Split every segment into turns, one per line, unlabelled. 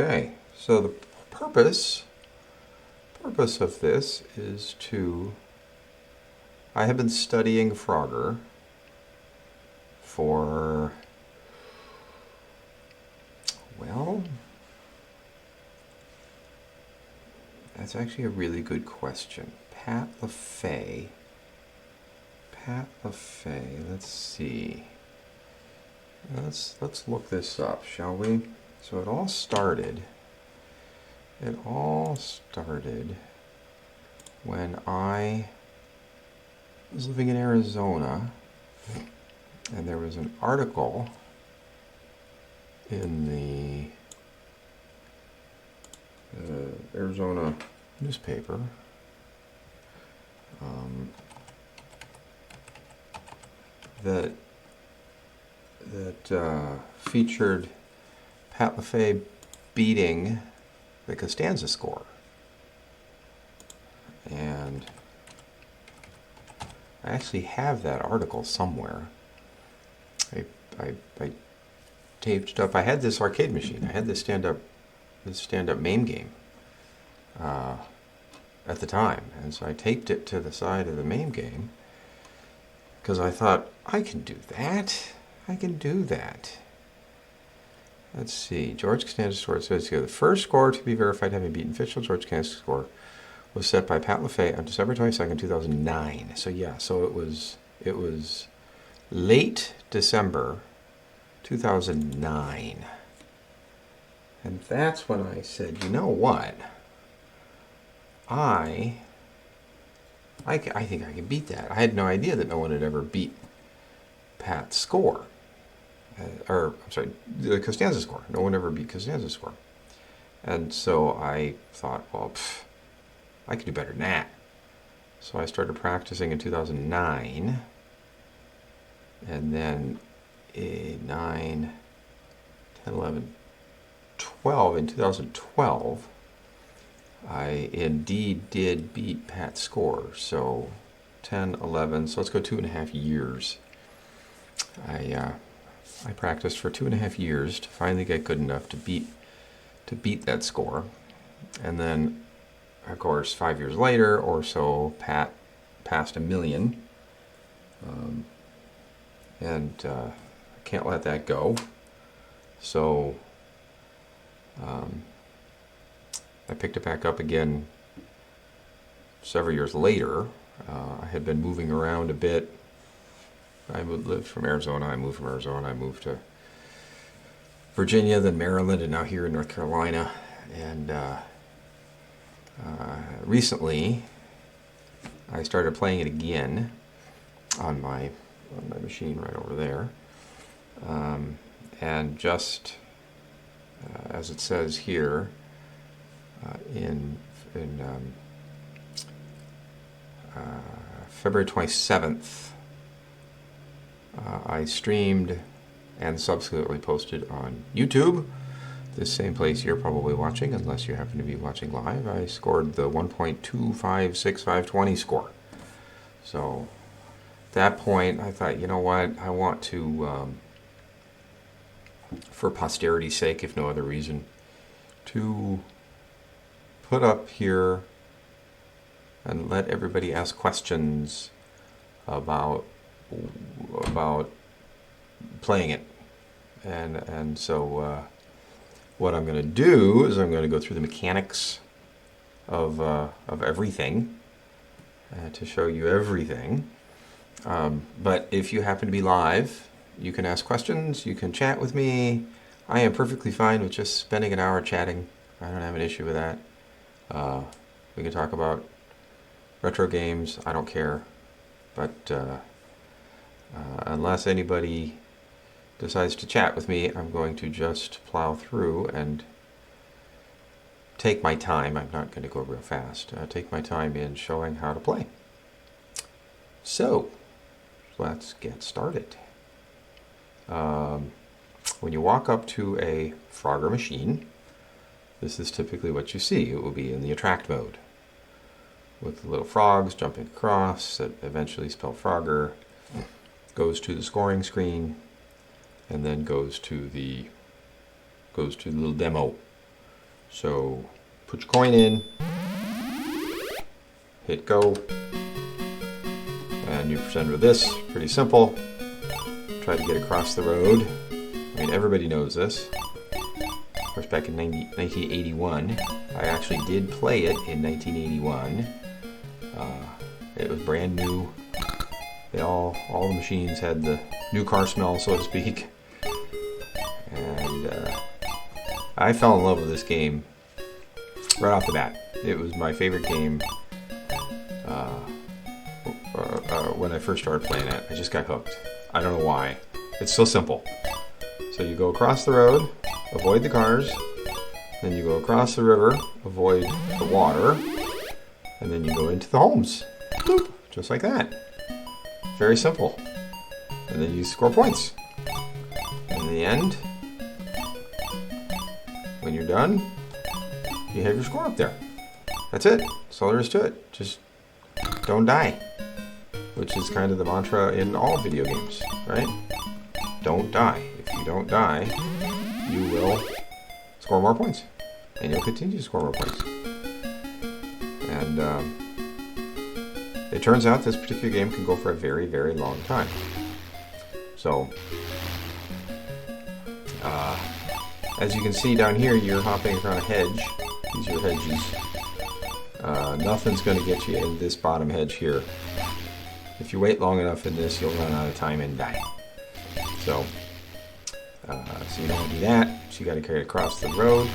Okay, so the purpose of this is to. I have been studying Frogger for, well, that's actually a really good question. Pat LaFay. Let's see. Let's look this up, shall we? So it all started. When I was living in Arizona, and there was an article in the Arizona newspaper that featured Pat LaFay beating the Costanza score. And I actually have that article somewhere. I taped it up. I had this arcade machine. I had this stand-up MAME game at the time, and so I taped it to the side of the MAME game because I thought I can do that. Let's see. George Costanza's score, it says here, the first score to be verified having beaten official George Costanza's score was set by Pat LaFay on December 22nd, 2009. So yeah, so it was late December 2009. And that's when I said, you know what? I think I can beat that. I had no idea that no one had ever beat Pat's score. The Costanza score. No one ever beat Costanza's score. And so I thought, well, I could do better than that. So I started practicing in 2009. And then 9, 10, 11, 12. In 2012, I indeed did beat Pat's score. So 10, 11, so let's go 2.5 years. I practiced for 2.5 years to finally get good enough to beat that score. And then, of course, 5 years later or so, Pat passed 1 million. And I can't let that go. So I picked it back up again several years later. I had been moving around a bit. I lived from Arizona. I moved from Arizona. I moved to Virginia, then Maryland, and now here in North Carolina. And recently, I started playing it again on my machine right over there. And just as it says here, in February 27th, I streamed and subsequently posted on YouTube, this same place you're probably watching, unless you happen to be watching live. I scored the 1.256,520 score. So at that point, I thought, you know what, I want to, for posterity's sake, if no other reason, to put up here and let everybody ask questions about playing it. And so what I'm going to do is I'm going to go through the mechanics of everything to show you everything. But if you happen to be live, you can ask questions, you can chat with me. I am perfectly fine with just spending an hour chatting. I don't have an issue with that. We can talk about retro games. I don't care. But unless anybody decides to chat with me, I'm going to just plow through and take my time. I'm not going to go real fast. Take my time in showing how to play. So, let's get started. When you walk up to a Frogger machine, this is typically what you see. It will be in the attract mode, with the little frogs jumping across that eventually spell Frogger, goes to the scoring screen, and then goes to the little demo So put your coin in, hit go, and you present with this. Pretty simple. Try to get across the road. I mean, everybody knows this. Of course, back in 1981, I actually did play it in 1981. It was brand new. All the machines had the new car smell, so to speak. And I fell in love with this game right off the bat. It was my favorite game when I first started playing it. I just got hooked. I don't know why. It's so simple. So you go across the road, avoid the cars, then you go across the river, avoid the water, and then you go into the homes. Boop, just like that. Very simple. And then you score points. And in the end, when you're done, you have your score up there. That's it. That's all there is to it. Just don't die. Which is kind of the mantra in all video games, right? Don't die. If you don't die, you will score more points. And you'll continue to score more points. And it turns out this particular game can go for a very, very long time. So, as you can see down here, you're hopping around a hedge. These are hedges. Nothing's going to get you in this bottom hedge here. If you wait long enough in this, you'll run out of time and die. So you don't want to do that. So you got to carry it across the road.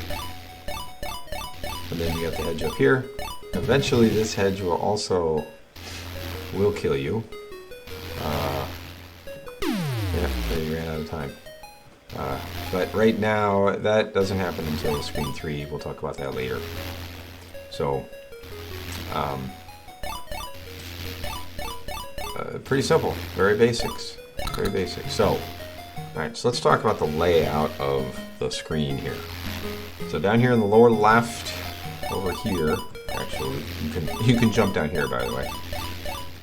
And then you got the hedge up here. Eventually this hedge will kill you. Yeah, you ran out of time. But right now, that doesn't happen until screen 3. We'll talk about that later. So, pretty simple. Very basics. Very basic. So, alright, so let's talk about the layout of the screen here. So down here in the lower left, over here, actually, you can jump down here, by the way.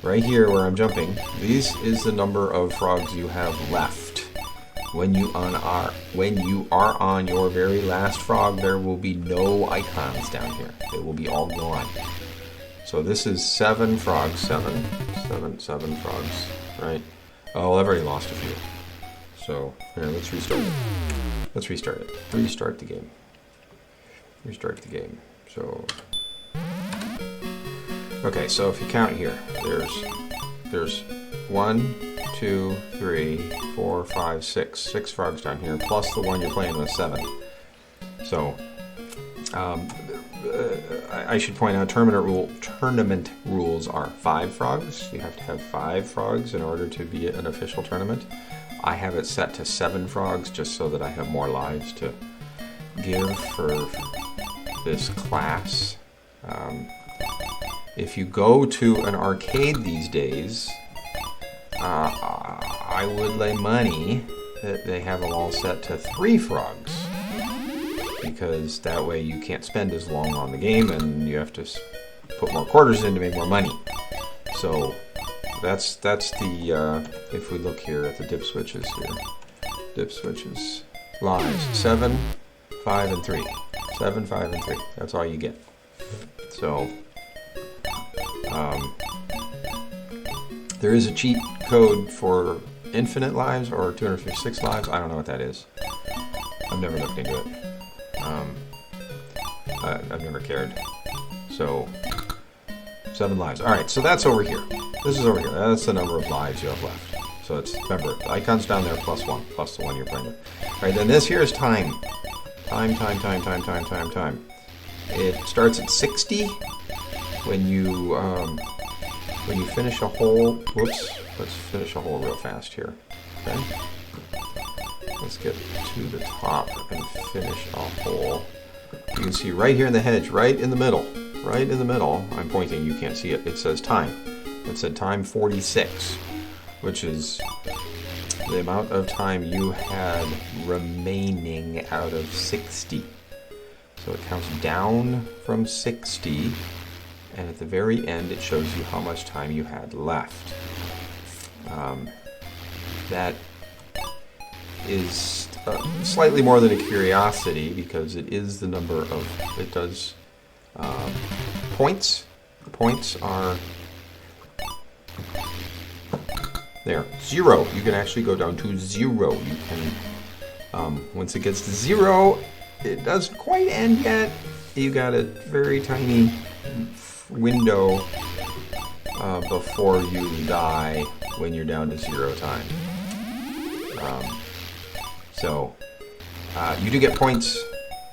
Right here where I'm jumping, this is the number of frogs you have left. When you are on your very last frog, there will be no icons down here. They will be all gone. So this is 7 frogs, 7 frogs, right? Oh, I've already lost a few. So here, let's restart it. Let's restart it. Restart the game. Restart the game. So, okay, so if you count here, there's 1, 2, 3, 4, 5, 6. 6 frogs down here, plus the one you're playing with, 7. So, I should point out tournament rules are 5 frogs. You have to have 5 frogs in order to be an official tournament. I have it set to 7 frogs just so that I have more lives to give for this class. If you go to an arcade these days, I would lay money that they have them all set to 3 frogs, because that way you can't spend as long on the game and you have to put more quarters in to make more money. So that's the if we look here at the dip switches here, dip switches, lives 7, 5, and 3. 7, 5, and 3. That's all you get. So there is a cheat code for infinite lives or 256 lives. I don't know what that is. I've never looked into it. I've never cared. So 7 lives. All right, so that's over here. This is over here. That's the number of lives you have left. So it's, remember, the icon's down there plus 1, plus the one you're playing with. All right, then this here is time. Time. It starts at 60 when you finish a hole. Whoops. Let's finish a hole real fast here. Okay. Let's get to the top and finish a hole. You can see right here in the hedge, right in the middle. Right in the middle. I'm pointing. You can't see it. It says time. It said time 46, which is the amount of time you had remaining out of 60. So it counts down from 60, and at the very end it shows you how much time you had left. That is slightly more than a curiosity because it is the number of, it does points. Points are there, 0. You can actually go down to 0. You can, once it gets to 0, it doesn't quite end yet. You got a very tiny window before you die when you're down to 0 time. So you do get points.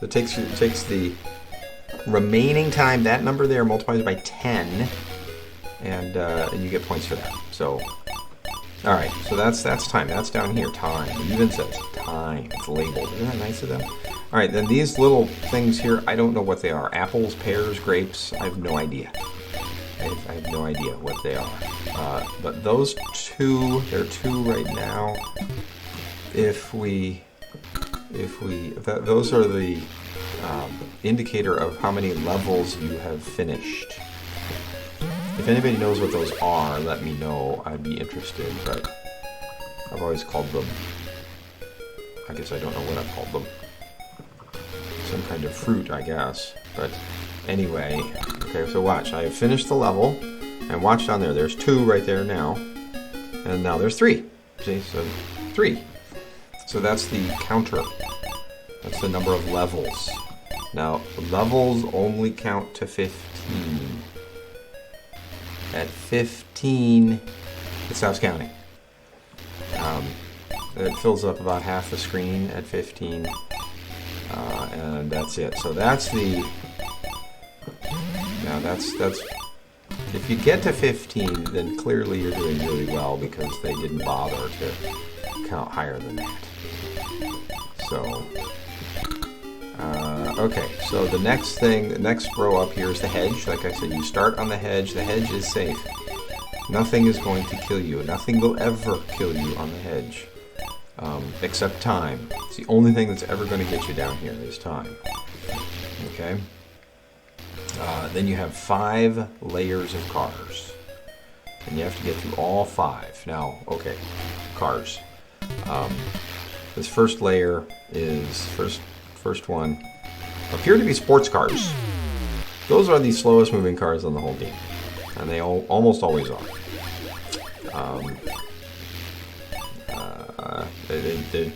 It takes the remaining time, that number there, multiplies by 10, and you get points for that. So, all right. So that's time. That's down here. Time. It even says time. It's labeled. Isn't that nice of them? All right. Then these little things here, I don't know what they are. Apples, pears, grapes. I have no idea. I have no idea what they are. But those two, there are 2 right now. Those are the indicator of how many levels you have finished. If anybody knows what those are, let me know. I'd be interested, but I've always called them, I guess I don't know what I've called them. Some kind of fruit, I guess. But anyway, okay, so watch. I have finished the level, and watch down there. There's 2 right there now, and now there's 3. See, so 3. So that's the counter. That's the number of levels. Now, levels only count to 15. At 15, it stops counting. It fills up about half the screen at 15, and that's it. So that's the. Now that's. If you get to 15, then clearly you're doing really well because they didn't bother to count higher than that. So. Okay, so the next thing, the next row up here is the hedge. Like I said, you start on the hedge. The hedge is safe. Nothing is going to kill you. Nothing will ever kill you on the hedge, except time. It's the only thing that's ever going to get you down here is time. Okay. Then you have 5 layers of cars, and you have to get through all 5. Now, okay, cars. This first layer is first one. Appear to be sports cars. Those are the slowest moving cars on the whole game, and they almost always are.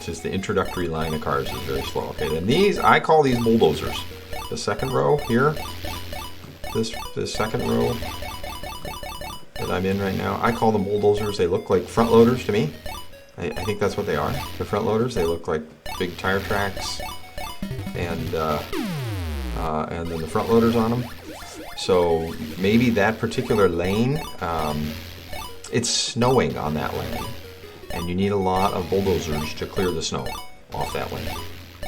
Just the introductory line of cars is very slow. Okay, then these, I call these bulldozers. The second row here, this second row that I'm in right now, I call them bulldozers. They look like front loaders to me. I think that's what they are. The front loaders. They look like big tire tracks. And then the front loaders on them. So maybe that particular lane, it's snowing on that lane, and you need a lot of bulldozers to clear the snow off that lane.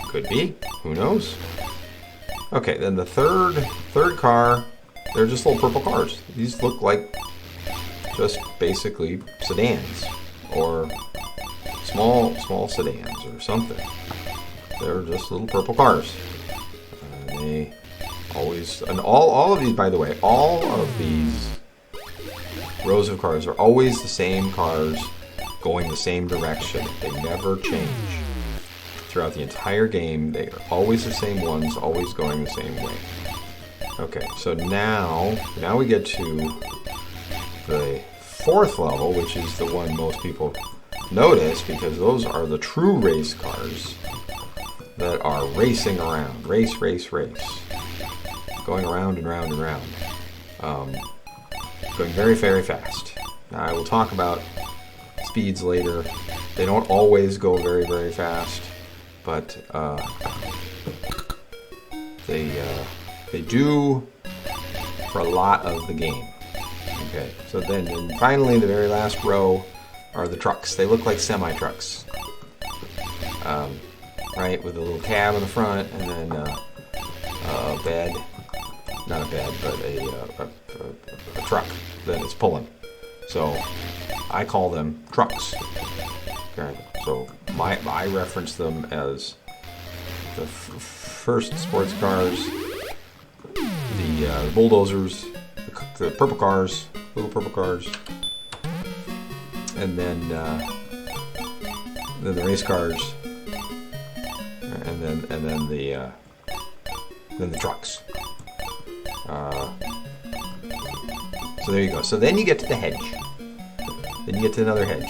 Could be. Who knows? Okay, then the third car, they're just little purple cars. These look like just basically sedans or small sedans or something. They're just little purple cars. They always, and all of these, by the way, all of these rows of cars are always the same cars going the same direction. They never change. Throughout the entire game, they are always the same ones, always going the same way. Okay, so now we get to the 4th level, which is the one most people notice because those are the true race cars that are racing around. Race. Going around and round and round. Going very, very fast. Now, I will talk about speeds later. They don't always go very, very fast, but they do for a lot of the game. Okay, so then finally the very last row are the trucks. They look like semi-trucks. Right, with a little cab in the front, and then a bed, not a bed, but a truck that it's pulling. So I call them trucks. Okay, so I reference them as the first sports cars, the bulldozers, the purple cars, little purple cars, and then the race cars. and then the trucks. So there you go. So then you get to the hedge. Then you get to another hedge.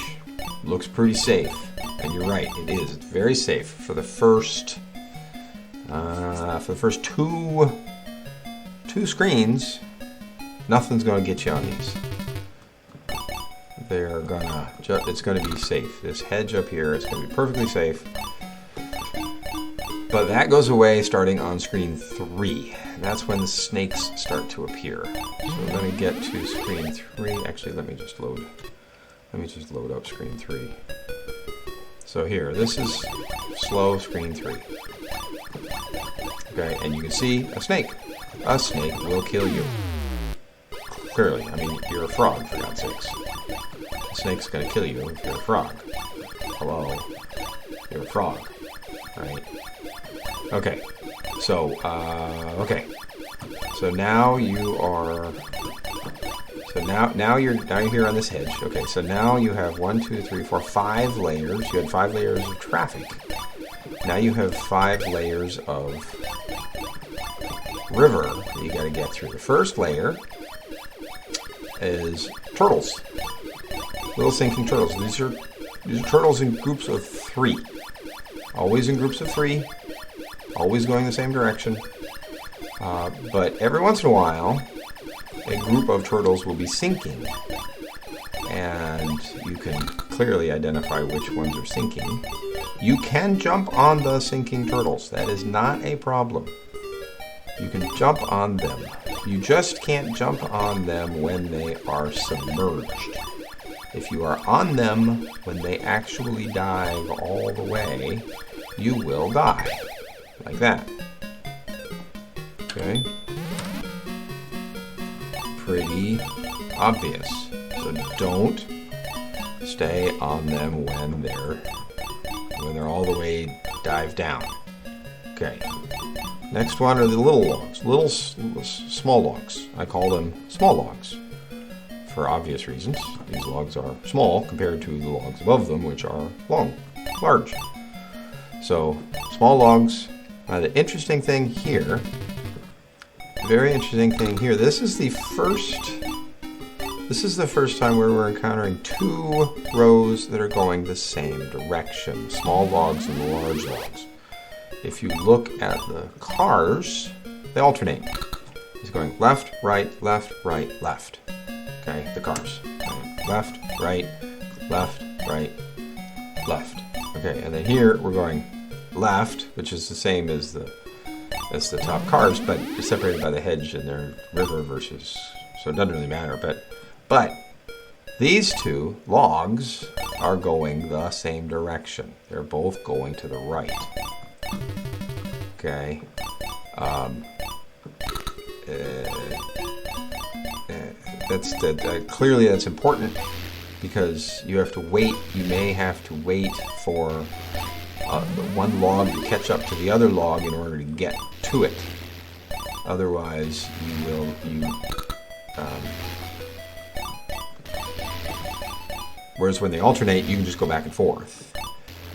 Looks pretty safe, and you're right, it is. It's very safe for the first two screens. Nothing's gonna get you on these. It's gonna be safe. This hedge up here is gonna be perfectly safe. But that goes away starting on screen 3. That's when the snakes start to appear. So we're going to get to screen 3. Actually, let me just load up screen 3. So here, this is slow screen 3. Okay, and you can see a snake. A snake will kill you. Clearly, I mean, you're a frog, for God's sakes. A snake's going to kill you if you're a frog. Hello? You're a frog, right? Okay, so, So now you are, now you're here on this hedge. Okay, so now you have 1, 2, 3, 4, 5 layers. You had 5 layers of traffic. Now you have 5 layers of river that you gotta get through. The first layer is turtles. Little sinking turtles. These are turtles in groups of 3. Always in groups of 3. Always going the same direction. But every once in a while, a group of turtles will be sinking. And you can clearly identify which ones are sinking. You can jump on the sinking turtles. That is not a problem. You can jump on them. You just can't jump on them when they are submerged. If you are on them when they actually dive all the way, you will die. Like that. Okay. Pretty obvious. So don't stay on them when they're all the way dived down. Okay. Next one are the little logs, small logs. I call them small logs for obvious reasons. These logs are small compared to the logs above them, which are large. So small logs. The interesting thing here, very interesting thing here. This is the first time where we're encountering 2 rows that are going the same direction. Small logs and the large logs. If you look at the cars, they alternate. It's going left, right, left, right, left. Okay, the cars. Left, right, left, right, left. Okay, and then here we're going left, which is the same as the top cars, but it's separated by the hedge and their river versus, so it doesn't really matter. But these 2 logs are going the same direction. They're both going to the right. Okay. Clearly that's important because you have to wait. You may have to wait for one log to catch up to the other log in order to get to it. Otherwise, whereas when they alternate, you can just go back and forth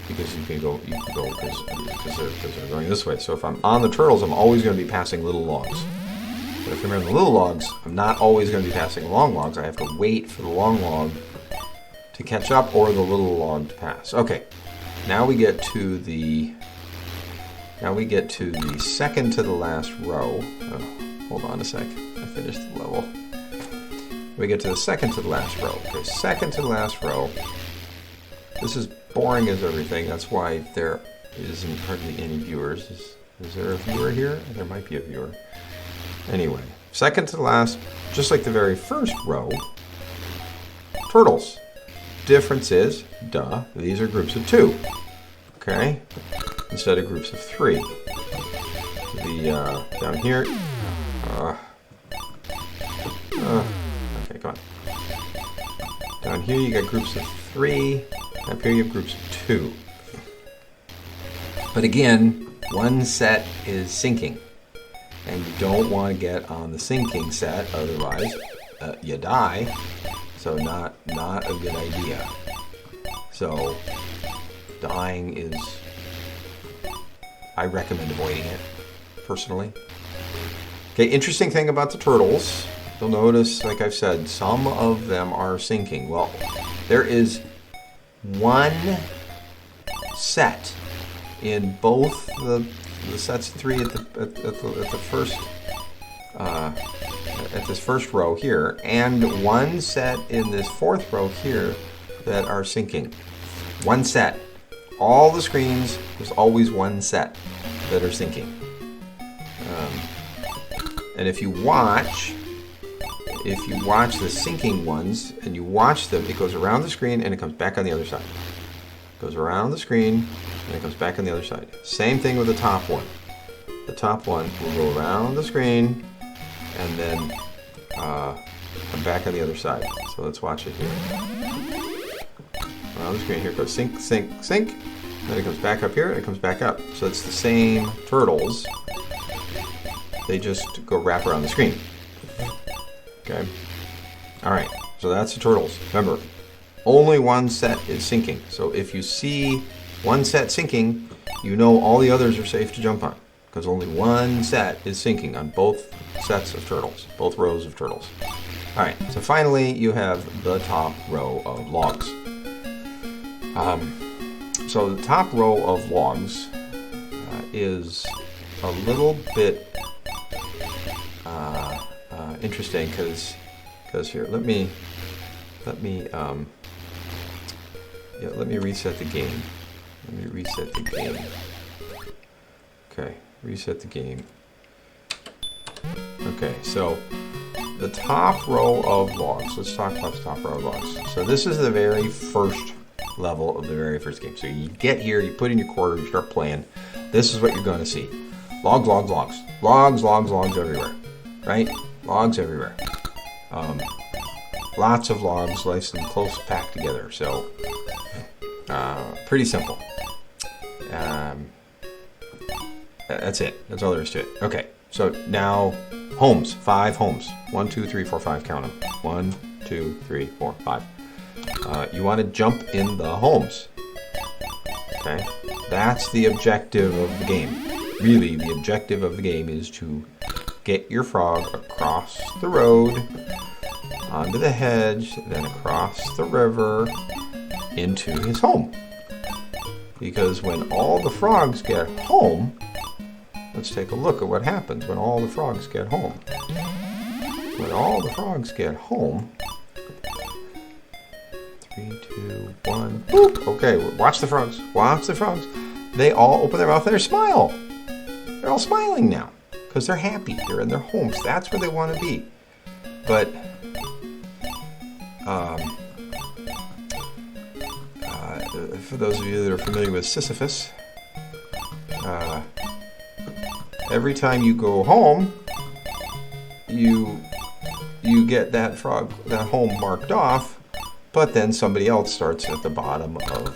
because you can go because they're going this way. So if I'm on the turtles, I'm always going to be passing little logs. But if I'm on the little logs, I'm not always going to be passing long logs. I have to wait for the long log to catch up or the little log to pass. Okay. Now we get to the second to the last row. Oh, hold on a sec. I finished the level. We get to the second to the last row. Okay, second to the last row. This is boring as everything. That's why there isn't hardly any viewers. Is there a viewer here? There might be a viewer. Anyway, second to the last, just like the very first row, turtles. Difference is, these are groups of 2, okay, instead of groups of 3. Down here, okay, come on. Down here you got groups of 3, up here you have groups of 2. But again, one set is sinking, and you don't want to get on the sinking set, otherwise you die. So not a good idea. So dying is I recommend avoiding it, personally. Okay, interesting thing about the turtles. You'll notice, like I've said, some of them are sinking. Well, there is one set in both the sets of 3 at the first at this first row here, and one set in this 4th row here that are sinking. One set. All the screens, there's always one set that are sinking. And if you watch the sinking ones and you watch them, it goes around the screen and it comes back on the other side. It goes around the screen and it comes back on the other side. Same thing with the top one. The top one will go around the screen and then come back on the other side. So let's watch it here. Around the screen, here it goes sink, sink, sink. Then it comes back up here and it comes back up. So it's the same turtles. They just go wrap around the screen. Okay. All right. So that's the turtles. Remember, only one set is sinking. So if you see one set sinking, you know all the others are safe to jump on, because only one set is sinking on both sets of turtles, both rows of turtles. All right. So finally, you have the top row of logs. So the top row of logs is a little bit interesting because here, let me reset the game. Okay, reset the game. Okay, so the top row of logs. Let's talk about the top row of logs. So this is the very first level of the very first game. So you get here, you put in your quarter, you start playing. This is what you're going to see. Logs, logs, logs. Logs, logs, logs everywhere. Right? Logs everywhere. Lots of logs, nice and close packed together. So, pretty simple. That's it. That's all there is to it. Okay, so now homes. 5 homes. 1, 2, 3, 4, 5. Count them. 1, 2, 3, 4, 5. You want to jump in the homes. Okay? That's the objective of the game. Really, the objective of the game is to get your frog across the road, onto the hedge, then across the river, into his home. Because when all the frogs get home, let's take a look at what happens when all the frogs get home. When all the frogs get home, 3, 2, 1, boop! Okay, watch the frogs. Watch the frogs. They all open their mouth and they smile. They're all smiling now because they're happy. They're in their homes. That's where they want to be. But for those of you that are familiar with Sisyphus, every time you go home, you get that frog, that home marked off, but then somebody else starts at the bottom of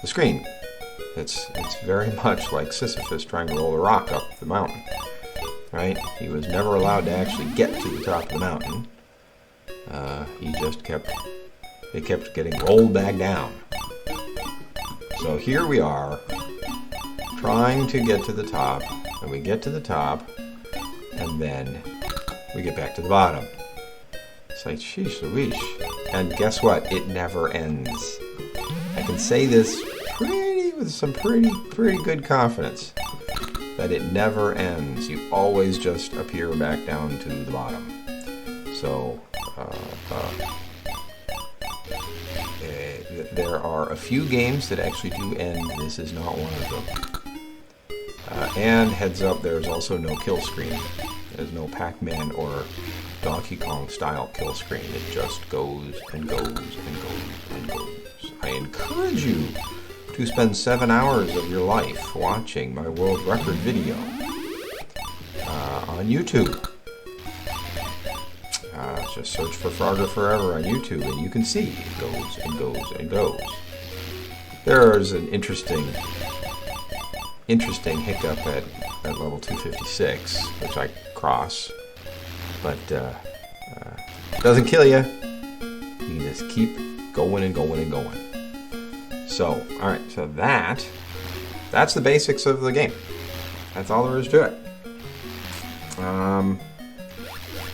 the screen. It's very much like Sisyphus trying to roll a rock up the mountain, right? He was never allowed to actually get to the top of the mountain. He just kept getting rolled back down. So here we are, trying to get to the top, and we get to the top, and then we get back to the bottom. It's like, sheesh Louise. And guess what? It never ends. I can say this with some pretty good confidence, that it never ends. You always just appear back down to the bottom. So, there are a few games that actually do end. This is not one of them. And heads up, there's also no kill screen. There's no Pac-Man or Donkey Kong style kill screen. It just goes and goes and goes and goes. I encourage you to spend 7 hours of your life watching my world record video on YouTube. Just search for Frogger Forever on YouTube and you can see it goes and goes and goes. There's an interesting hiccup at level 256, which I cross, but it doesn't kill you. You just keep going and going and going. So, alright, so that's the basics of the game. That's all there is to it. All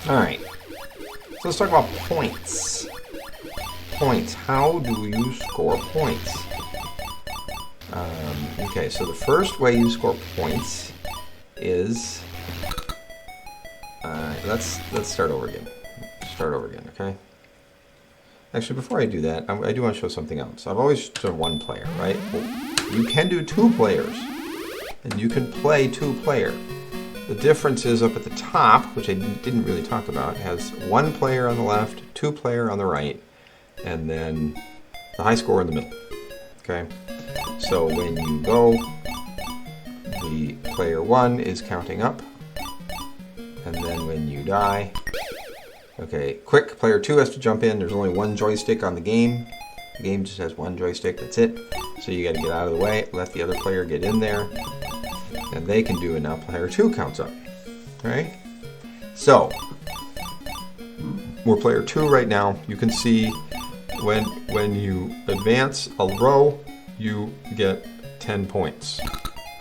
right. So let's talk about points. Points. How do you score points? Okay, so the first way you score points is let's start over again. Start over again, okay? Actually, before I do that, I do want to show something else. I've always done one player, right? Well, you can do two players, and you can play two player. The difference is up at the top, which I didn't really talk about, has one player on the left, two player on the right, and then the high score in the middle. Okay? So when you go, the player 1 is counting up, and then when you die, okay, quick, player 2 has to jump in. There's only one joystick on the game. The game just has one joystick, that's it. So you got to get out of the way, let the other player get in there, and they can do it. Now player 2 counts up. Right? So we're player 2 right now. You can see when you advance a row, you get 10 points.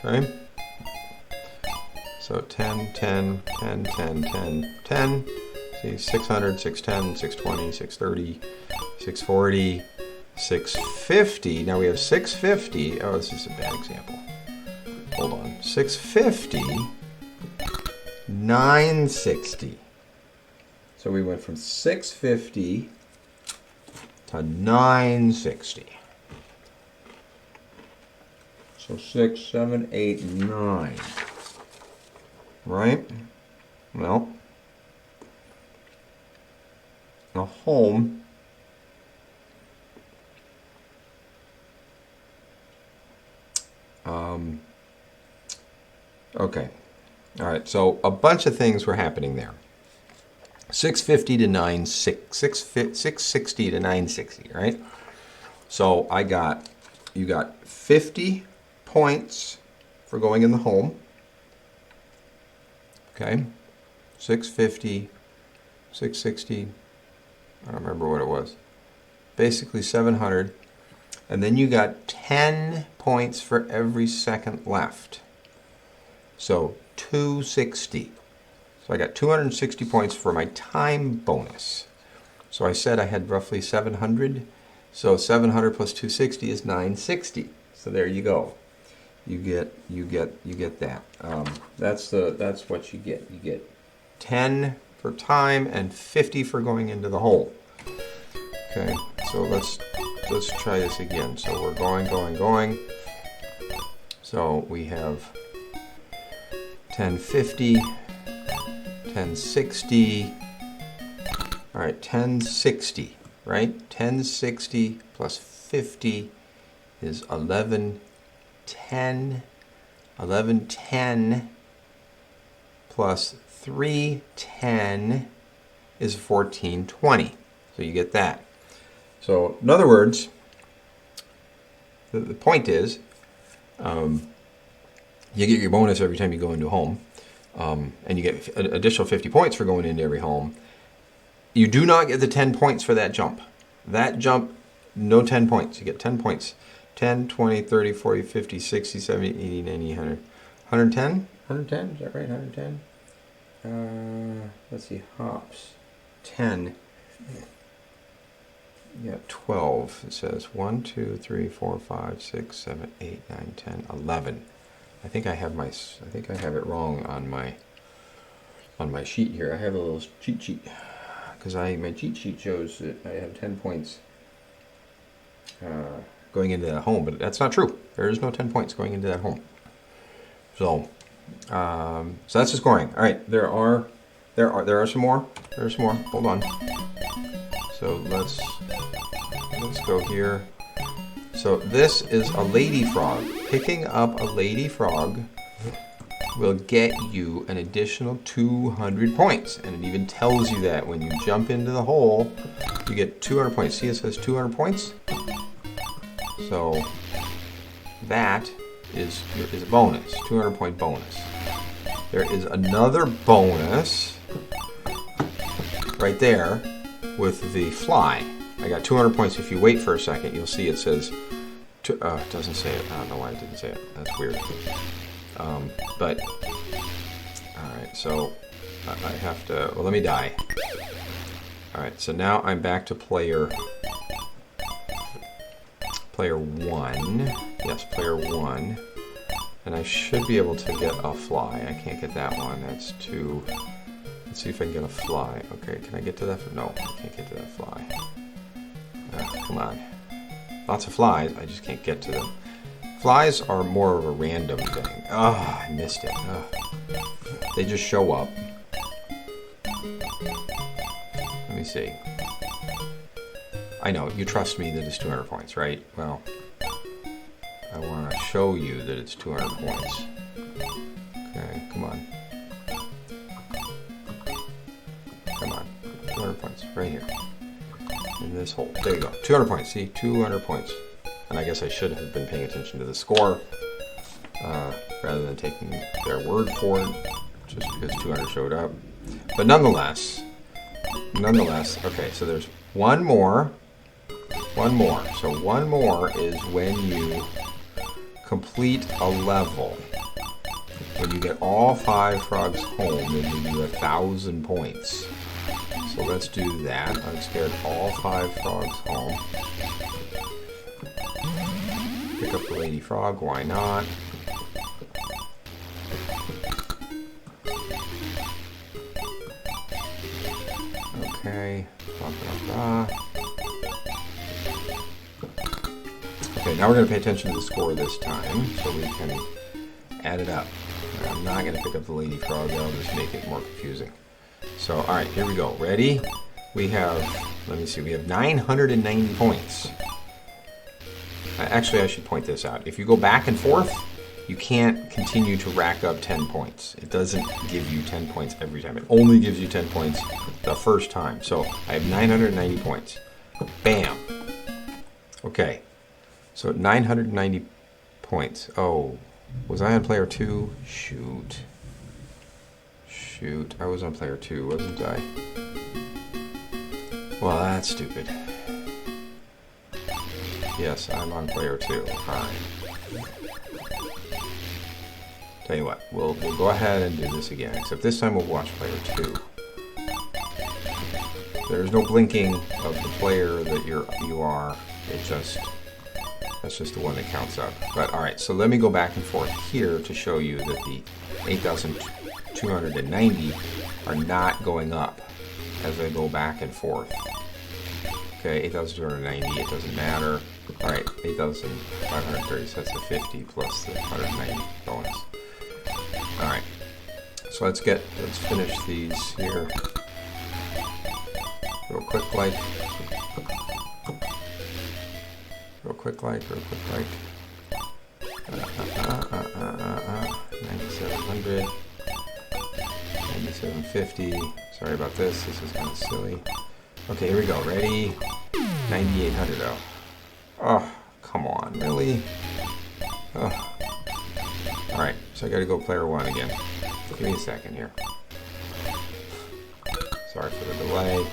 Okay? So 10, 10, 10, 10, 10, 10. See, 600, 610, 620, 630, 640, 650. Now we have 650. Oh, this is a bad example. Hold on. 650, 960. So we went from 650 to 960. So 6, 7, 8, 9. Right? Well, now home. Okay. All right. So a bunch of things were happening there. 650 to 660 to 960, right? So you got 50 points for going in the home. Okay. 650, 660. I don't remember what it was. Basically 700. And then you got 10 points for every second left. So 260. So I got 260 points for my time bonus. So I said I had roughly 700. So 700 plus 260 is 960. So there you go. You get that. That's what you get. You get 10 for time and 50 for going into the hole. Okay. So let's try this again. So we're going. So we have 1050, 1060. All right, 1060, right? 1060 plus 50 is 1110. 1110 plus 310 is 1420. So you get that. So in other words, the point is, you get your bonus every time you go into a home, and you get an additional 50 points for going into every home. You do not get the 10 points for that jump. That jump, no 10 points. You get 10 points. 10, 20, 30, 40, 50, 60, 70, 80, 90, 100. 110? 110? Is that right? 110? Let's see. Hops. 10. Yeah, 12. It says 1, 2, 3, 4, 5, 6, 7, 8, 9, 10, 11. I think I have it wrong on my sheet here. I have a little cheat sheet because my cheat sheet shows that I have 10 points going into that home, but that's not true. There is no 10 points going into that home. So that's the scoring. All right, there are some more. There's some more. Hold on. So let's go here. So this is a lady frog. Picking up a lady frog will get you an additional 200 points. And it even tells you that when you jump into the hole, you get 200 points. See, it says 200 points? So that is a bonus, 200 point bonus. There is another bonus right there with the fly. I got 200 points. If you wait for a second, you'll see it says, it doesn't say it. I don't know why it didn't say it. That's weird. But, alright, so I have to, well, let me die. Alright, so now I'm back to player 1. Yes, player 1. And I should be able to get a fly. I can't get that one. That's too... Let's see if I can get a fly. Okay, can I get to that? No, I can't get to that fly. Come on. Lots of flies. I just can't get to them. Flies are more of a random thing. Ah, I missed it. They just show up. Let me see. I know, you trust me that it's 200 points, right? Well, I want to show you that it's 200 points. Okay, come on. Come on. 200 points, right here. In this hole. There you go. 200 points. See? 200 points. And I guess I should have been paying attention to the score rather than taking their word for it, just because 200 showed up. But nonetheless, okay, so there's one more. So one more is when you complete a level. When you get all 5 frogs home, they give you 1,000 points. So let's do that. Let's get all 5 frogs home. Pick up the lady frog, why not? Okay. Okay, now we're going to pay attention to the score this time, so we can add it up. I'm not going to pick up the lady frog, that'll just make it more confusing. So, alright, here we go. Ready? We have, let me see, we have 990 points. Actually, I should point this out. If you go back and forth, you can't continue to rack up 10 points. It doesn't give you 10 points every time. It only gives you 10 points the first time. So, I have 990 points. Bam! Okay. So, 990 points. Oh, was I on player 2? Shoot. I was on player 2, wasn't I? Well, that's stupid. Yes, I'm on player 2. Alright. Tell you what, we'll go ahead and do this again, except this time we'll watch player 2. There's no blinking of the player that you are. That's just the one that counts up. But alright, so let me go back and forth here to show you that the 8,290 are not going up as I go back and forth. Okay, 8,290, it doesn't matter. Alright, 8,530, so that's the 50 plus the 190 bonus. Alright, so let's finish these here. Real quick like. 9,700. 9,750. Sorry about this. This is kind of silly. Okay, here we go. Ready? 9,800 though. Oh, come on. Really? Oh. Alright, so I gotta go player 1 again. Give me a second here. Sorry for the delay.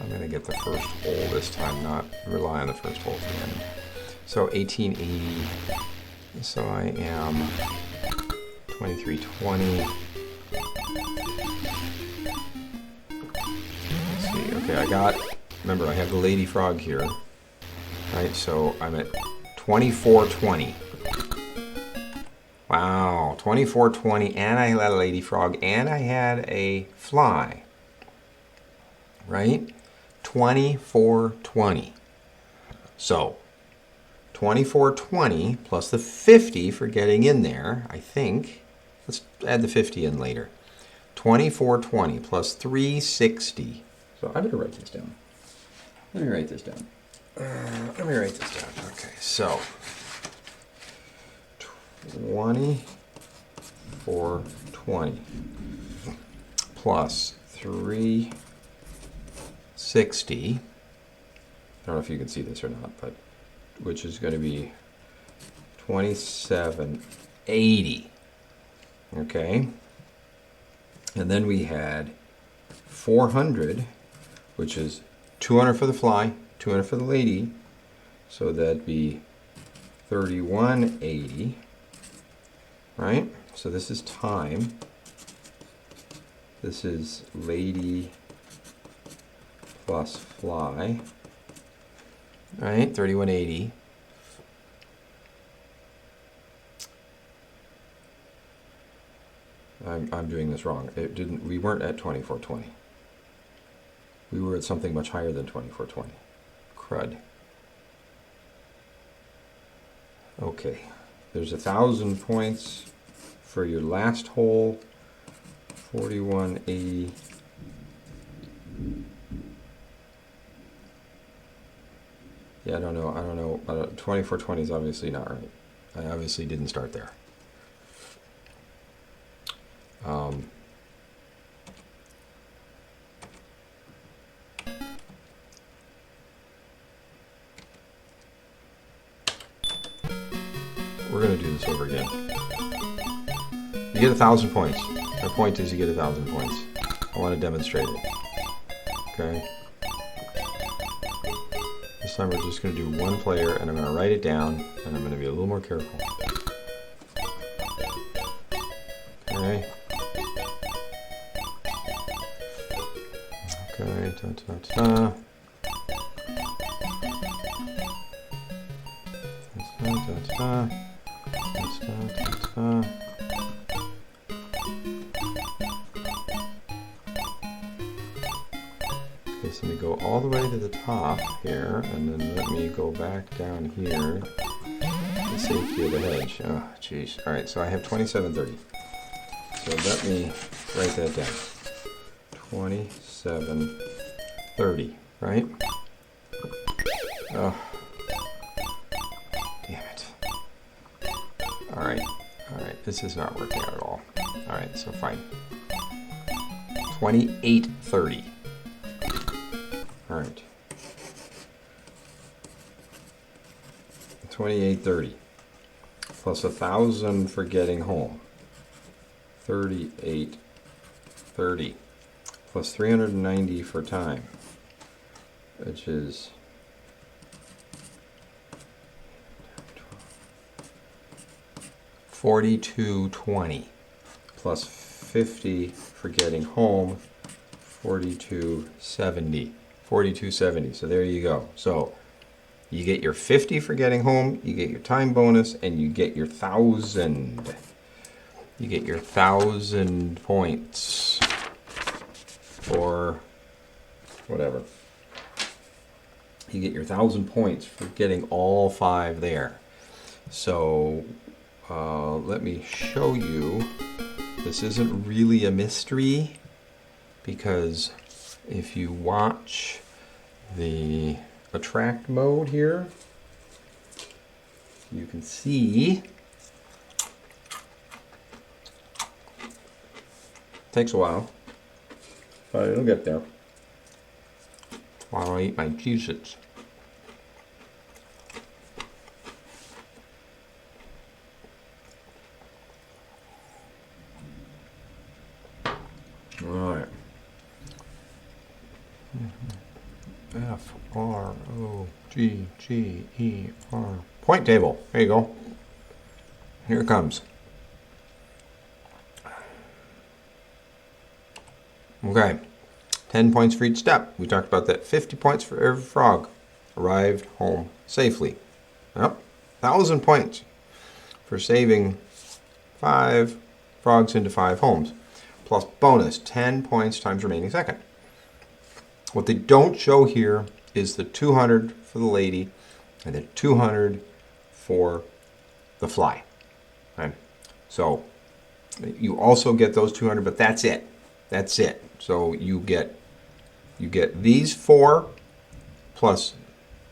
I'm going to get the first hole this time, not rely on the first hole for the end. So 1880. So I am 2320. Let's see. Okay, remember I have the lady frog here. Right, so I'm at 2420. Wow, 2420, and I had a lady frog, and I had a fly. Right? 2420. So, 2420 plus the 50 for getting in there, I think. Let's add the 50 in later. 2420 plus 360. So I better write this down. Let me write this down. Okay, so 2420 plus 360. I don't know if you can see this or not, but which is going to be 2780. Okay. And then we had 400, which is 200 for the fly, 200 for the lady. So that'd be 3180, right? So this is time. This is lady plus fly, right? 3180. I'm doing this wrong. It didn't. We weren't at 2420. We were at something much higher than 2420. Crud. Okay, there's 1,000 points for your last hole. 4180. Yeah, I don't know. 2420 is obviously not right. I obviously didn't start there. We're going to do this over again. You get 1,000 points. My point is you get 1,000 points. I want to demonstrate it. Okay. This time we're just going to do one player, and I'm going to write it down, and I'm going to be a little more careful. Okay. Okay. Ta-ta-ta. Ta-ta-ta. Ta-ta-ta. Okay, so let me go all the way to the top here, and then let me go back down here. The safety of the hedge. Oh, jeez. All right, so I have 2730. So let me write that down. 2730, right? Oh. Damn it. All right. This is not working out at all. All right, so fine. 2830. All right. 2830 plus 1,000 for getting home. 3830 plus 390 for time, which is 4220 plus 50 for getting home. 4270. 4270. So there you go. So you get your 50 for getting home, you get your time bonus, and you get your 1,000. You get your 1,000 points for whatever. You get your 1,000 points for getting all 5 there. So let me show you. This isn't really a mystery, because if you watch the attract mode here, you can see takes a while, but it'll get there while I eat my Cheez-Its. Alright. F-R-O-G-G-E-R. Point table. There you go. Here it comes. Okay. 10 points for each step. We talked about that. 50 points for every frog arrived home safely. Yep. 1,000 points for saving 5 frogs into 5 homes. Plus bonus 10 points times remaining second. What they don't show here is the 200 for the lady and the 200 for the fly. Okay. So you also get those 200, but that's it. That's it. So you get these 4 plus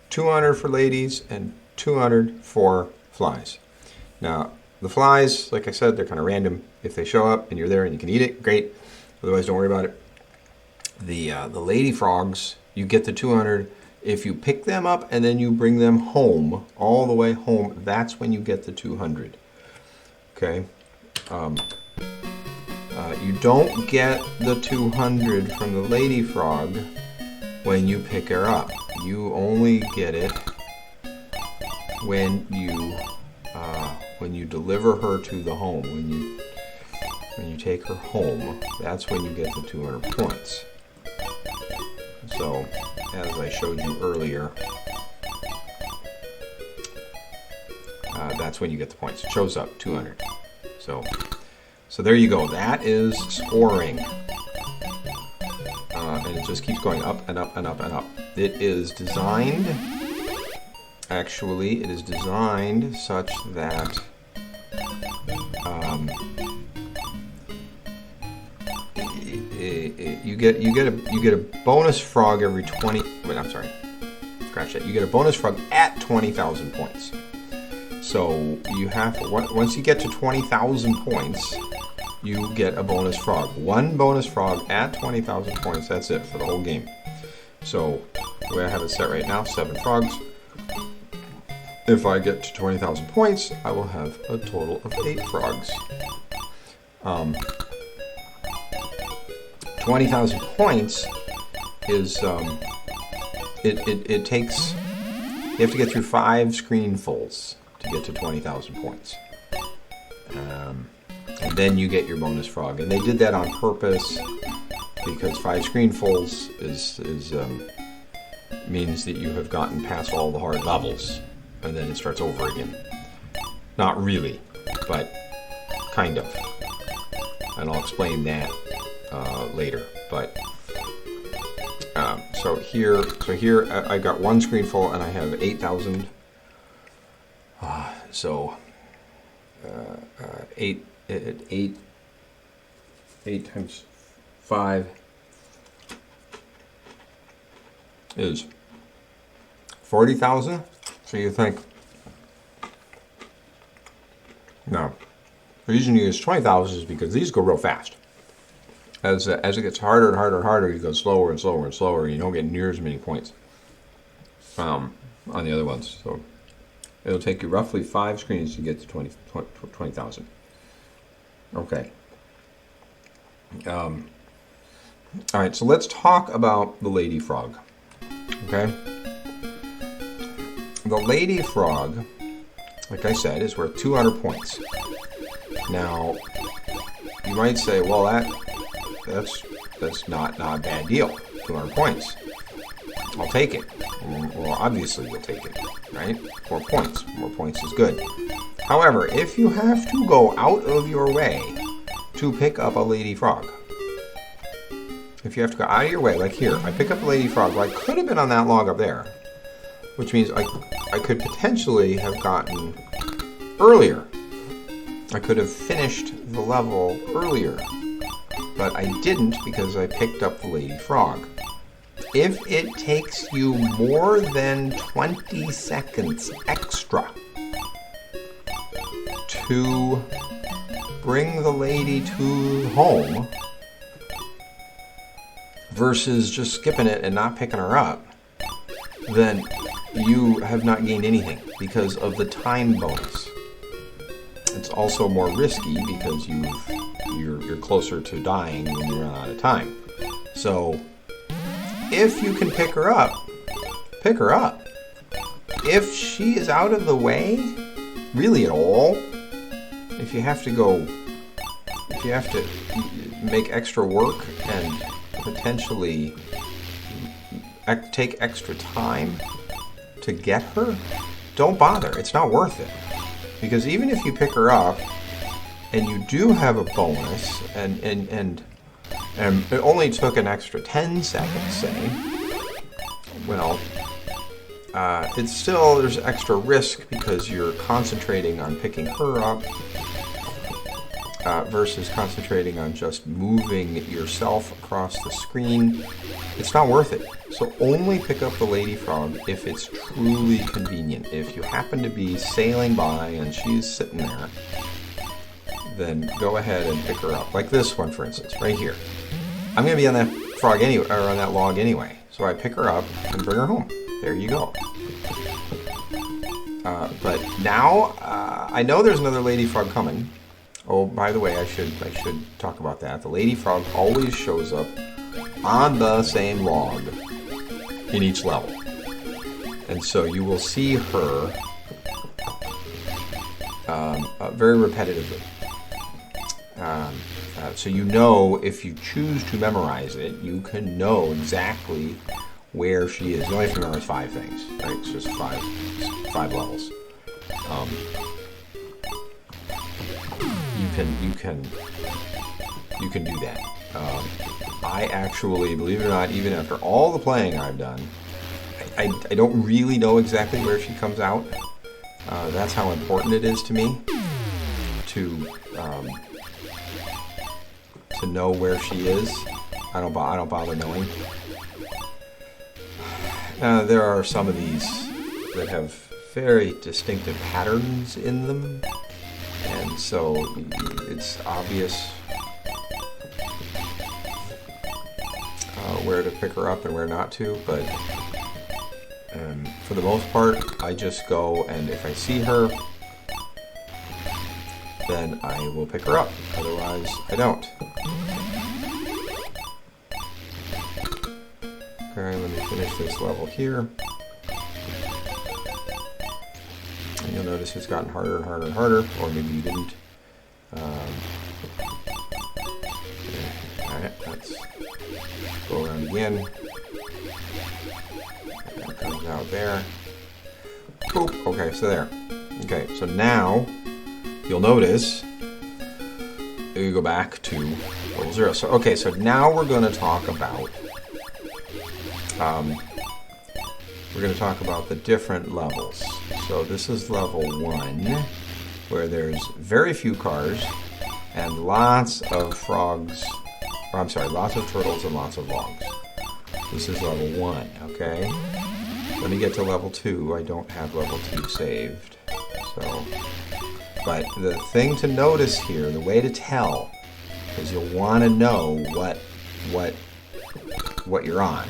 200 for ladies and 200 for flies. Now the flies, like I said, they're kind of random. If they show up and you're there and you can eat it, great. Otherwise, don't worry about it. The lady frogs, you get the 200. If you pick them up and then you bring them home, all the way home, that's when you get the 200. Okay. You don't get the 200 from the lady frog when you pick her up. You only get it when you deliver her to the home, when you take her home, that's when you get the 200 points. So, as I showed you earlier, that's when you get the points. It shows up 200. So there you go. That is scoring. And it just keeps going up and up and up and up. It is designed, actually, it is designed such that you get a bonus frog every 20. Wait, I'm sorry. Scratch that. You get a bonus frog at 20,000 points. So you have, once you get to 20,000 points, you get a bonus frog. One bonus frog at 20,000 points. That's it for the whole game. So the way I have it set right now, 7 frogs. If I get to 20,000 points, I will have a total of 8 frogs. 20,000 points is it takes, you have to get through 5 screenfuls to get to 20,000 points. And then you get your bonus frog. And they did that on purpose because 5 screenfuls means that you have gotten past all the hard levels, and then it starts over again. Not really, but kind of. And I'll explain that later. But so here I got 1 screenful and I have 8,000. So 8 times 5 is 40,000. So you think, no, the reason you use 20,000 is because these go real fast. As it gets harder and harder and harder, you go slower and slower and slower, and you don't get near as many points on the other ones. So it'll take you roughly 5 screens to get to 20,000. Okay. All right, so let's talk about the lady frog. Okay. The lady frog, like I said, is worth 200 points. Now, you might say, well, that's not a bad deal. 200 points. I'll take it. Well, obviously you'll take it, right? More points. More points is good. However, if you have to go out of your way to pick up a lady frog, if you have to go out of your way, like here, I pick up a lady frog. Well, I could have been on that log up there, which means I could potentially have gotten earlier. I could have finished the level earlier, but I didn't because I picked up the lady frog. If it takes you more than 20 seconds extra to bring the lady to home versus just skipping it and not picking her up, then you have not gained anything because of the time bonus. It's also more risky because you're closer to dying when you run out of time. So if you can pick her up, pick her up. If she is out of the way, really at all, if you have to make extra work and potentially take extra time to get her, don't bother. It's not worth it. Because even if you pick her up and you do have a bonus and it only took an extra 10 seconds, say, well, it's still, there's extra risk because you're concentrating on picking her up versus concentrating on just moving yourself across the screen. It's not worth it. So only pick up the lady frog if it's truly convenient. If you happen to be sailing by and she's sitting there, then go ahead and pick her up. Like this one, for instance, right here. I'm going to be on that frog anyway, or on that log anyway. So I pick her up and bring her home. There you go. But now I know there's another lady frog coming. Oh, by the way, I should talk about that. The lady frog always shows up on the same log in each level. And so you will see her very repetitively. So you know, if you choose to memorize it, you can know exactly where she is. You only have to memorize 5 things, right? It's just five levels. You can do that. I actually, believe it or not, even after all the playing I've done, I don't really know exactly where she comes out. That's how important it is to me to know where she is. I don't bother knowing. There are some of these that have very distinctive patterns in them, and so it's obvious where to pick her up and where not to, but for the most part, I just go, and if I see her, then I will pick her up. Otherwise, I don't. Okay, let me finish this level here. And you'll notice it's gotten harder and harder and harder, or maybe you didn't. Alright, let's go around again. That comes out there. Boop. Okay, so there. Okay, so now you'll notice you go back to level 0. So okay, so now we're going to talk about the different levels. So this is level 1, where there's very few cars and lots of frogs. Or I'm sorry, lots of turtles and lots of logs. This is level 1. Okay. Let me get to level 2. I don't have level 2 saved. So, but the thing to notice here, the way to tell, is you'll want to know what you're on.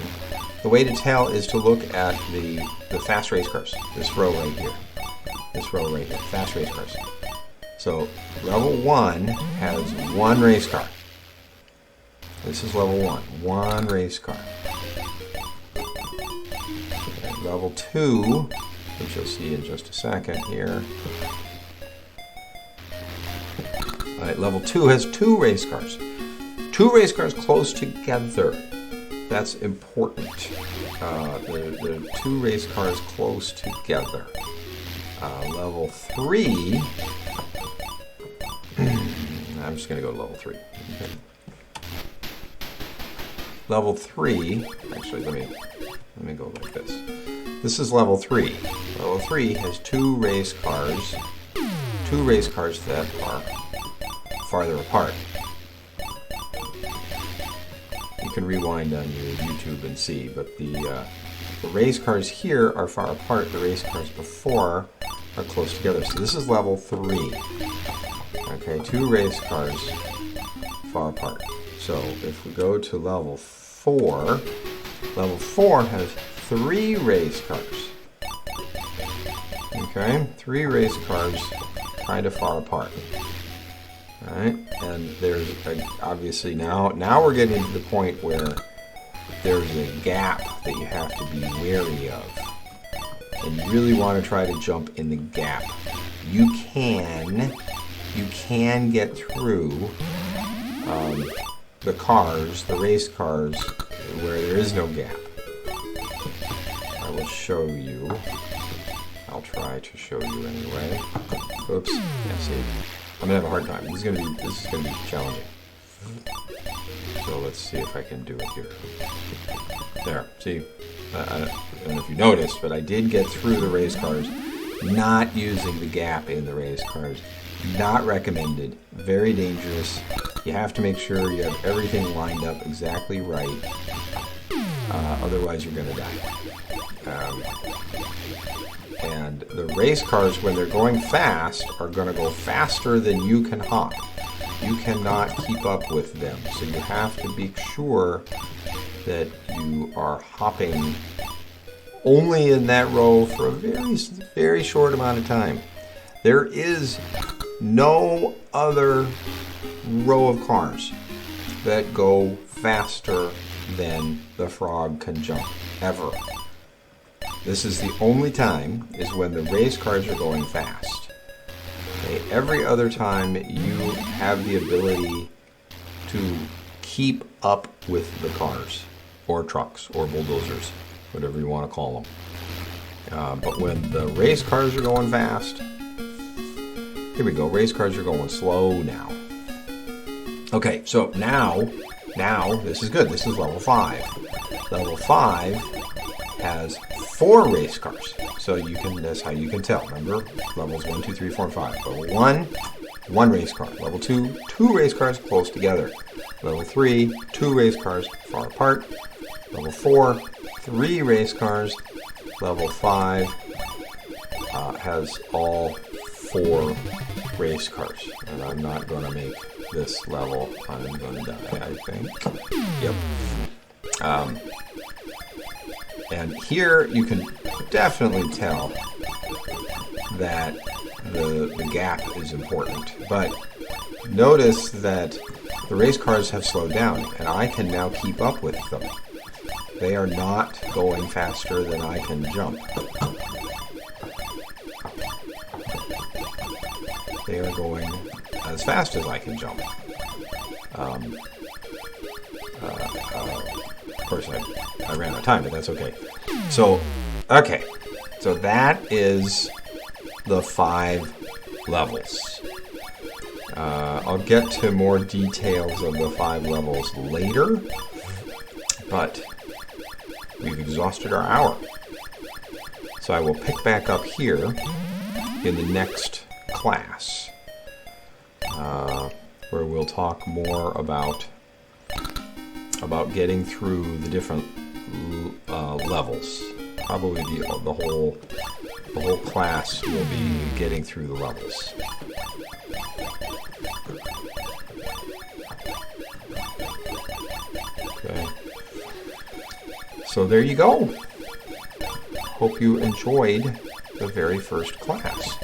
The way to tell is to look at the fast race cars. This row right here. This row right here. Fast race cars. So level 1 has 1 race car. This is level 1. 1 race car. Level 2, which you'll see in just a second here. Alright, level 2 has 2 race cars. 2 race cars close together. That's important. The 2 race cars close together. Level 3. I'm just going to go to level 3. Okay. Level 3. Actually, let me go like this. This is level 3. Level 3 has 2 race cars. 2 race cars that are farther apart. You can rewind on your YouTube and see, but the race cars here are far apart. The race cars before are close together. So this is level 3. Okay, 2 race cars far apart. So if we go to level 4 has 3 race cars. Okay, 3 race cars kind of far apart. Alright, and there's obviously now we're getting to the point where there's a gap that you have to be wary of. And you really want to try to jump in the gap. You can get through the race cars, where there is no gap. I will show you. I'll try to show you anyway. Oops. Yeah, see. I'm gonna have a hard time. This is gonna be challenging. So let's see if I can do it here. There. See. I don't know if you noticed, but I did get through the race cars, not using the gap in the race cars. Not recommended. Very dangerous. You have to make sure you have everything lined up exactly right. Otherwise, you're going to die. And the race cars, when they're going fast, are going to go faster than you can hop. You cannot keep up with them. So you have to be sure that you are hopping only in that row for a very, very short amount of time. There is no other row of cars that go faster than the frog can jump, ever. This is the only time, is when the race cars are going fast. Okay, every other time you have the ability to keep up with the cars, or trucks, or bulldozers, whatever you want to call them. But when the race cars are going fast, here we go, race cars are going slow now. Okay, so now, this is good. This is level 5. Level 5 has 4 race cars. So that's how you can tell. Remember, levels 1, 2, 3, 4, and 5. Level 1 race car. Level 2, 2 race cars close together. Level 3, 2 race cars far apart. Level 4, 3 race cars. Level 5 has all 4 race cars. And I'm not going to make this level. I'm going to die, I think. Yep. And here you can definitely tell that the gap is important. But notice that the race cars have slowed down, and I can now keep up with them. They are not going faster than I can jump. They are going as fast as I can jump. Of course, I ran out of time, but that's okay. So that is the 5 levels. I'll get to more details of the 5 levels later, but we've exhausted our hour. So I will pick back up here in the next class, where we'll talk more about getting through the different levels. Probably the whole class will be getting through the levels. Okay. So there you go. Hope you enjoyed the very first class.